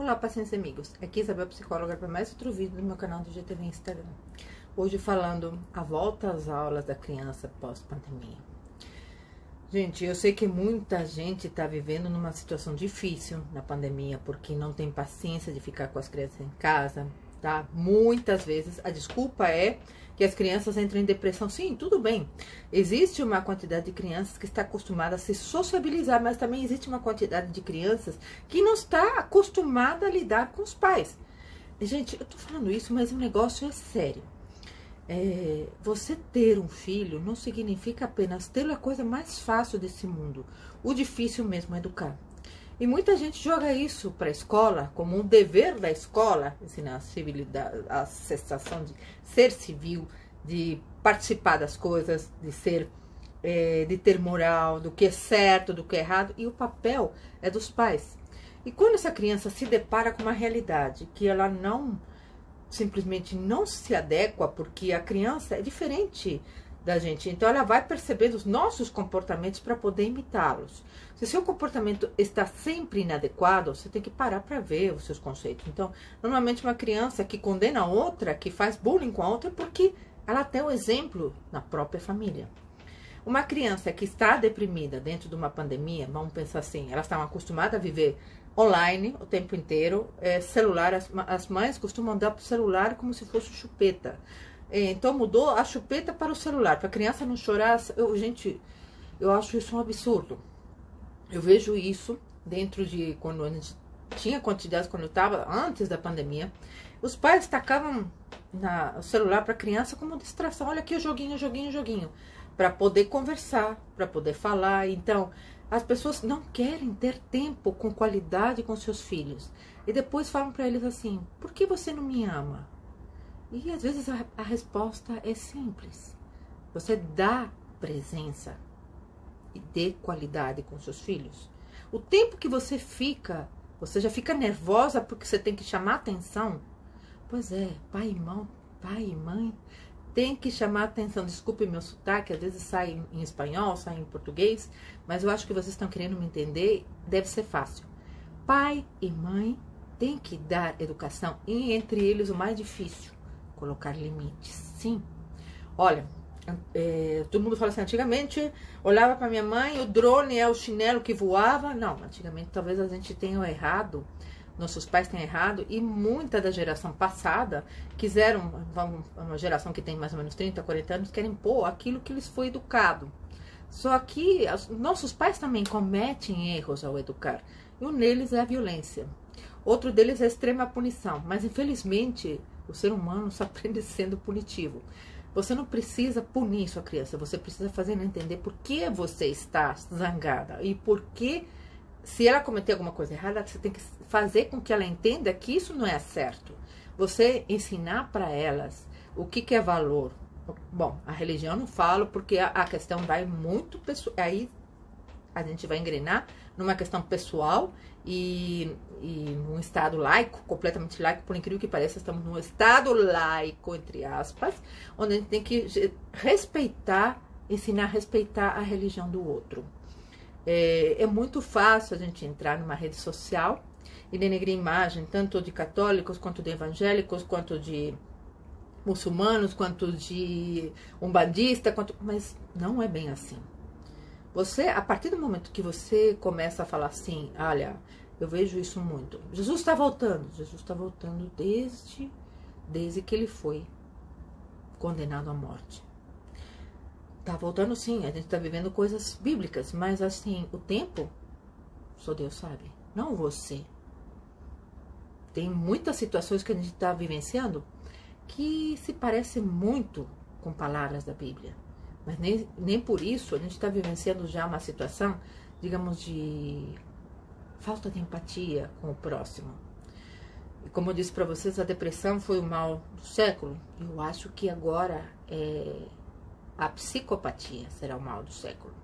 Olá, pacientes e amigos. Aqui é Isabel, psicóloga, para mais outro vídeo do meu canal do GTV Instagram. Hoje falando a volta às aulas da criança pós-pandemia. Gente, eu sei que muita gente está vivendo numa situação difícil na pandemia, porque não tem paciência de ficar com as crianças em casa, tá? Muitas vezes a desculpa é que as crianças entram em depressão. Sim, tudo bem. Existe uma quantidade de crianças que está acostumada a se sociabilizar, mas também existe uma quantidade de crianças que não está acostumada a lidar com os pais. Gente, eu tô falando isso, mas o negócio é sério. Você ter um filho não significa apenas ter a coisa mais fácil desse mundo. O difícil mesmo é educar. E muita gente joga isso para a escola como um dever da escola, ensinar a civilidade, a sensação de ser civil, de participar das coisas, de ter moral, do que é certo, do que é errado. E o papel é dos pais. E quando essa criança se depara com uma realidade que ela simplesmente não se adequa, porque a criança é diferente da gente, então ela vai percebendo os nossos comportamentos para poder imitá-los. Se seu comportamento está sempre inadequado, você tem que parar para ver os seus conceitos. Então, normalmente uma criança que condena a outra, que faz bullying com a outra, é porque ela tem um exemplo na própria família. Uma criança que está deprimida dentro de uma pandemia, vamos pensar assim, elas estão acostumadas a viver online o tempo inteiro, celular, as mães costumam dar para o celular como se fosse chupeta. Então mudou a chupeta para o celular, para a criança não chorar. Gente, eu acho isso um absurdo. Eu vejo isso dentro de quando a gente tinha quantidades, quando eu estava antes da pandemia, os pais tacavam o celular para a criança como distração. Olha aqui o joguinho, joguinho, joguinho, para poder conversar, para poder falar. Então, as pessoas não querem ter tempo com qualidade com seus filhos. E depois falam para eles assim: por que você não me ama? E às vezes a resposta é simples. Você dá presença e dê qualidade com seus filhos. O tempo que você já fica nervosa porque você tem que chamar atenção. Pois é, pai e mãe tem que chamar atenção. Desculpe meu sotaque, às vezes sai em espanhol, sai em português, mas eu acho que vocês estão querendo me entender, deve ser fácil. Pai e mãe tem que dar educação, e entre eles o mais difícil, colocar limites. Sim. Olha, todo mundo fala assim, antigamente olhava para minha mãe, o drone é o chinelo que voava. Não, antigamente talvez a gente tenha errado, nossos pais tenham errado, e muita da geração passada quiseram, uma geração que tem mais ou menos 30, 40 anos, querem pôr aquilo que lhes foi educado. Só que nossos pais também cometem erros ao educar, e um deles é a violência. Outro deles é a extrema punição, mas infelizmente o ser humano só aprende sendo punitivo. Você não precisa punir sua criança, você precisa fazer ela entender por que você está zangada e por que, se ela cometer alguma coisa errada, você tem que fazer com que ela entenda que isso não é certo. Você ensinar para elas o que é valor. Bom, a religião não falo porque a questão vai muito pessoal. Aí a gente vai engrenar numa questão pessoal e num estado laico, completamente laico, por incrível que pareça, estamos num estado laico, entre aspas, onde a gente tem que respeitar, ensinar a respeitar a religião do outro. É muito fácil a gente entrar numa rede social e denegrir imagem, tanto de católicos, quanto de evangélicos, quanto de muçulmanos, quanto de umbandista, mas não é bem assim. Você, a partir do momento que você começa a falar assim, olha, eu vejo isso muito. Jesus está voltando desde que ele foi condenado à morte. Tá voltando sim, a gente tá vivendo coisas bíblicas, mas assim, o tempo, só Deus sabe, não você. Tem muitas situações que a gente tá vivenciando que se parecem muito com palavras da Bíblia. Mas nem por isso a gente está vivenciando já uma situação, digamos, de falta de empatia com o próximo. E como eu disse para vocês, a depressão foi o mal do século. Eu acho que agora a psicopatia será o mal do século.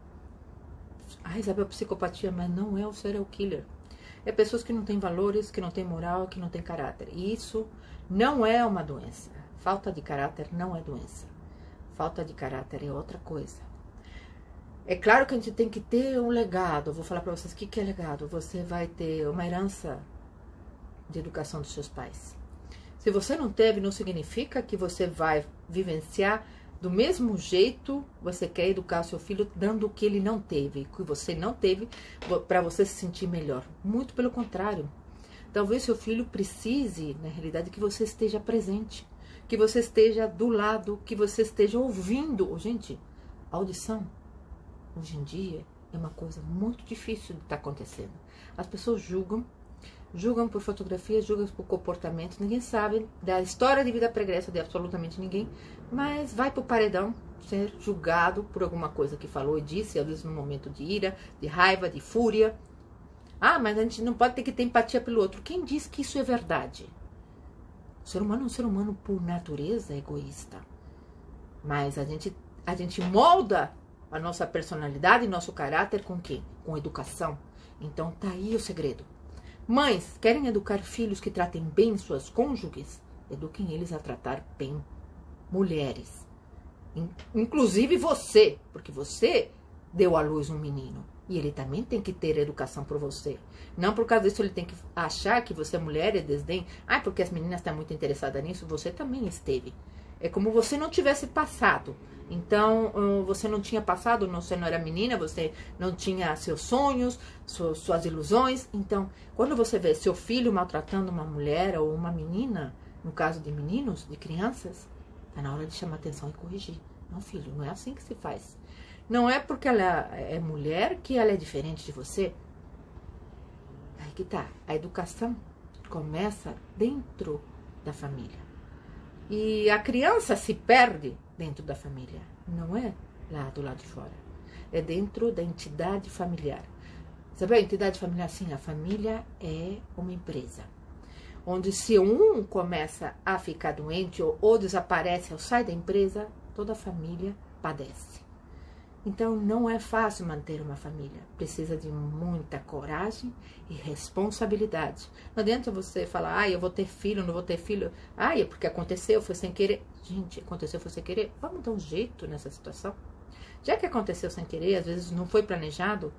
Ah, Isabel, psicopatia, mas não é o serial killer. É pessoas que não têm valores, que não têm moral, que não têm caráter. E isso não é uma doença. Falta de caráter não é doença. Falta de caráter é outra coisa. É claro que a gente tem que ter um legado. Eu vou falar para vocês o que é legado. Você vai ter uma herança de educação dos seus pais. Se você não teve, não significa que você vai vivenciar do mesmo jeito. Você quer educar seu filho dando o que ele não teve, que você não teve, para você se sentir melhor. Muito pelo contrário. Talvez seu filho precise, na realidade, que você esteja presente, que você esteja do lado, que você esteja ouvindo. Gente, a audição, hoje em dia, é uma coisa muito difícil de estar acontecendo. As pessoas julgam por fotografia, julgam por comportamento. Ninguém sabe da história de vida pregressa de absolutamente ninguém, mas vai pro paredão ser julgado por alguma coisa que falou e disse, às vezes num momento de ira, de raiva, de fúria. Ah, mas a gente não pode ter que ter empatia pelo outro. Quem diz que isso é verdade? O ser humano é um ser humano por natureza egoísta. Mas a gente molda a nossa personalidade e nosso caráter com quê? Com educação. Então tá aí o segredo. Mães, querem educar filhos que tratem bem suas cônjuges? Eduquem eles a tratar bem mulheres. Inclusive você, porque você deu à luz um menino. E ele também tem que ter educação por você. Não por causa disso ele tem que achar que você é mulher e desdém. Ah, porque as meninas estão muito interessadas nisso. Você também esteve. É como você não tivesse passado. Então, você não tinha passado, você não era menina, você não tinha seus sonhos, suas ilusões. Então, quando você vê seu filho maltratando uma mulher ou uma menina, no caso de meninos, de crianças, tá na hora de chamar atenção e corrigir. Não, filho, não é assim que se faz. Não é porque ela é mulher que ela é diferente de você. Aí que tá. A educação começa dentro da família. E a criança se perde dentro da família. Não é lá do lado de fora. É dentro da entidade familiar. Sabe a entidade familiar? Sim, a família é uma empresa. Onde se um começa a ficar doente ou desaparece ou sai da empresa, toda a família padece. Então, não é fácil manter uma família. Precisa de muita coragem e responsabilidade. Não adianta você falar, eu vou ter filho, não vou ter filho. É porque aconteceu, foi sem querer. Gente, aconteceu, foi sem querer. Vamos dar um jeito nessa situação. Já que aconteceu sem querer, às vezes não foi planejado,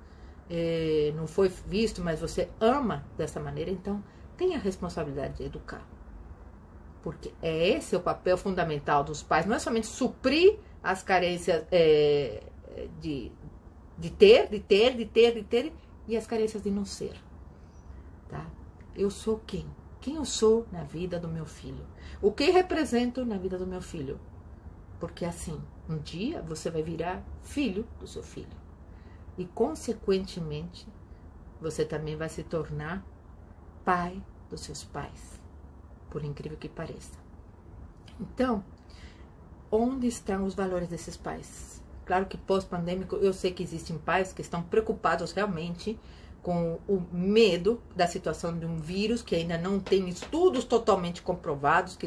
não foi visto, mas você ama dessa maneira, então tenha a responsabilidade de educar. Porque esse é o papel fundamental dos pais. Não é somente suprir as carências de ter e as carências de não ser, tá? Eu sou quem? Quem eu sou na vida do meu filho? O que represento na vida do meu filho? Porque assim, um dia você vai virar filho do seu filho e consequentemente você também vai se tornar pai dos seus pais, por incrível que pareça. Então, onde estão os valores desses pais? Claro que pós-pandêmico, eu sei que existem pais que estão preocupados realmente com o medo da situação de um vírus que ainda não tem estudos totalmente comprovados,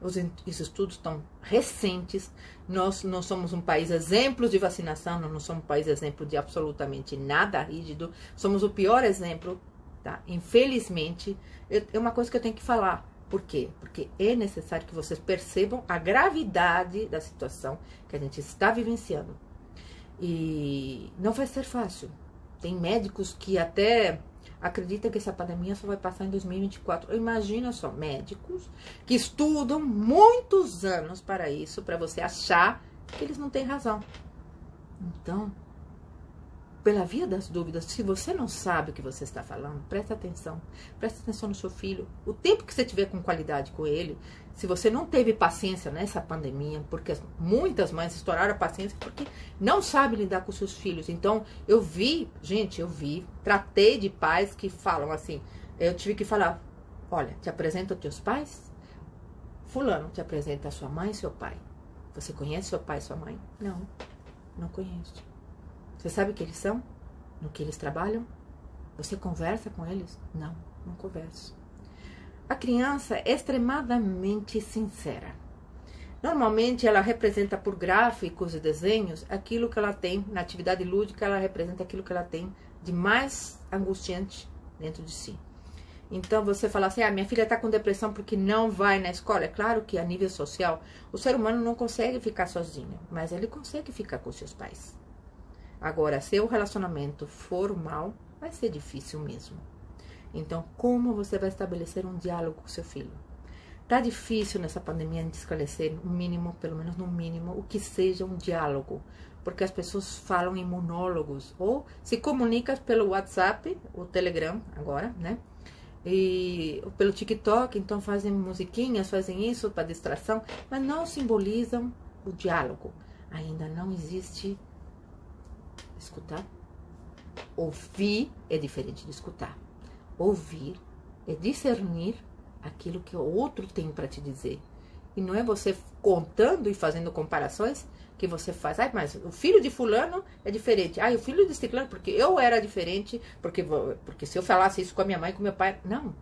os estudos estão recentes. Nós não somos um país exemplo de vacinação, nós não somos um país exemplo de absolutamente nada rígido, somos o pior exemplo, tá? Infelizmente, é uma coisa que eu tenho que falar. Por quê? Porque é necessário que vocês percebam a gravidade da situação que a gente está vivenciando. E não vai ser fácil. Tem médicos que até acreditam que essa pandemia só vai passar em 2024. Imagina só, médicos que estudam muitos anos para isso, para você achar que eles não têm razão. Então, pela via das dúvidas, se você não sabe o que você está falando, presta atenção no seu filho. O tempo que você tiver com qualidade com ele, se você não teve paciência nessa pandemia, porque muitas mães estouraram a paciência porque não sabem lidar com seus filhos. Então, eu vi, tratei de pais que falam assim, eu tive que falar, olha, te apresenta os teus pais? Fulano, te apresenta a sua mãe e seu pai. Você conhece seu pai e sua mãe? Não, não conheço. Você sabe o que eles são? No que eles trabalham? Você conversa com eles? Não, não converso. A criança é extremadamente sincera. Normalmente ela representa por gráficos e desenhos aquilo que ela tem, na atividade lúdica ela representa aquilo que ela tem de mais angustiante dentro de si. Então você fala assim, minha filha está com depressão porque não vai na escola. É claro que a nível social o ser humano não consegue ficar sozinho, mas ele consegue ficar com seus pais. Agora, se o relacionamento for mal, vai ser difícil mesmo. Então, como você vai estabelecer um diálogo com seu filho? Tá difícil nessa pandemia de esclarecer, no mínimo, pelo menos no mínimo, o que seja um diálogo. Porque as pessoas falam em monólogos, ou se comunicam pelo WhatsApp, o Telegram agora, né? E pelo TikTok, então fazem musiquinhas, fazem isso para distração, mas não simbolizam o diálogo. Ainda não existe escutar. Ouvir é diferente de escutar. Ouvir é discernir aquilo que o outro tem para te dizer. E não é você contando e fazendo comparações que você faz. Ai, mas o filho de fulano é diferente. Ai, o filho de ciclano, porque eu era diferente, porque se eu falasse isso com a minha mãe, com meu pai... Não.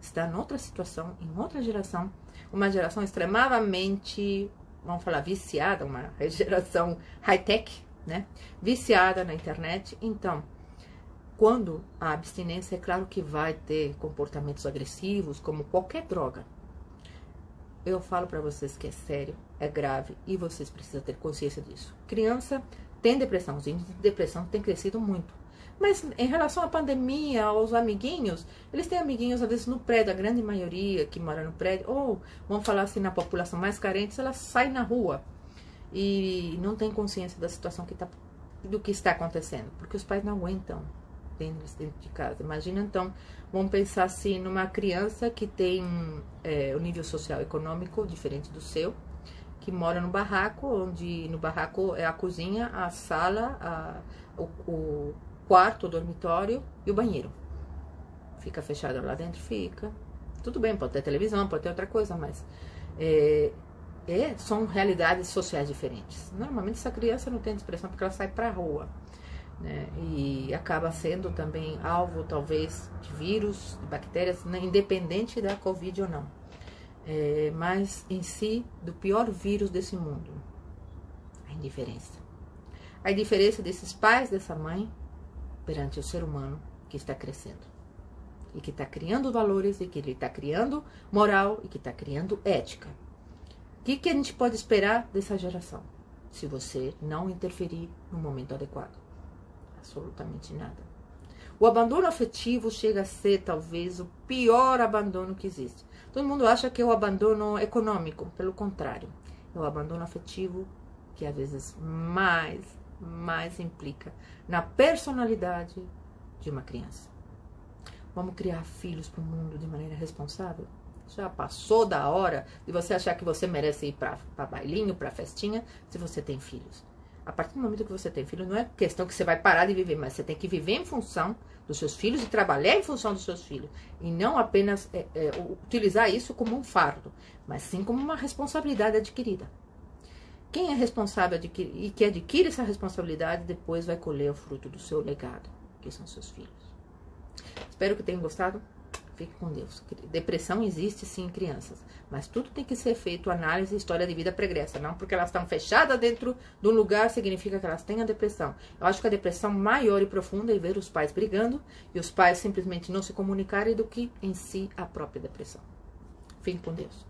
Está em outra situação, em outra geração. Uma geração extremamente, vamos falar, viciada, uma geração high-tech, né? Viciada na internet. Então, quando a abstinência, é claro que vai ter comportamentos agressivos, como qualquer droga. Eu falo para vocês que é sério, é grave e vocês precisam ter consciência disso. Criança tem depressão, os índices de depressão têm crescido muito. Mas em relação à pandemia, aos amiguinhos, eles têm amiguinhos às vezes no prédio, a grande maioria que mora no prédio, ou vamos falar assim, na população mais carente, elas saem na rua e não tem consciência da situação do que está acontecendo, porque os pais não aguentam dentro de casa. Imagina então, vamos pensar assim, numa criança que tem um nível social econômico diferente do seu, que mora no barraco, onde no barraco é a cozinha, a sala, o quarto, o dormitório e o banheiro. Fica fechado lá dentro? Fica. Tudo bem, pode ter televisão, pode ter outra coisa, mas são realidades sociais diferentes. Normalmente essa criança não tem expressão porque ela sai pra rua, né? E acaba sendo também alvo, talvez, de vírus, de bactérias, né? Independente da Covid ou não. Mas em si, do pior vírus desse mundo, a indiferença. A indiferença desses pais, dessa mãe, perante o ser humano que está crescendo. E que está criando valores, e que ele está criando moral, e que está criando ética. O que a gente pode esperar dessa geração? Se você não interferir no momento adequado. Absolutamente nada. O abandono afetivo chega a ser, talvez, o pior abandono que existe. Todo mundo acha que é o abandono econômico. Pelo contrário, é o abandono afetivo que, às vezes, mais implica na personalidade de uma criança. Vamos criar filhos para o mundo de maneira responsável? Já passou da hora de você achar que você merece ir para bailinho, para festinha, se você tem filhos. A partir do momento que você tem filho, não é questão que você vai parar de viver, mas você tem que viver em função dos seus filhos e trabalhar em função dos seus filhos. E não apenas utilizar isso como um fardo, mas sim como uma responsabilidade adquirida. Quem é responsável e que adquire essa responsabilidade, depois vai colher o fruto do seu legado, que são seus filhos. Espero que tenham gostado. Fique com Deus. Depressão existe sim em crianças, mas tudo tem que ser feito análise e história de vida pregressa. Não porque elas estão fechadas dentro de um lugar significa que elas têm a depressão. Eu acho que a depressão maior e profunda é ver os pais brigando e os pais simplesmente não se comunicarem do que em si a própria depressão. Fique com Deus.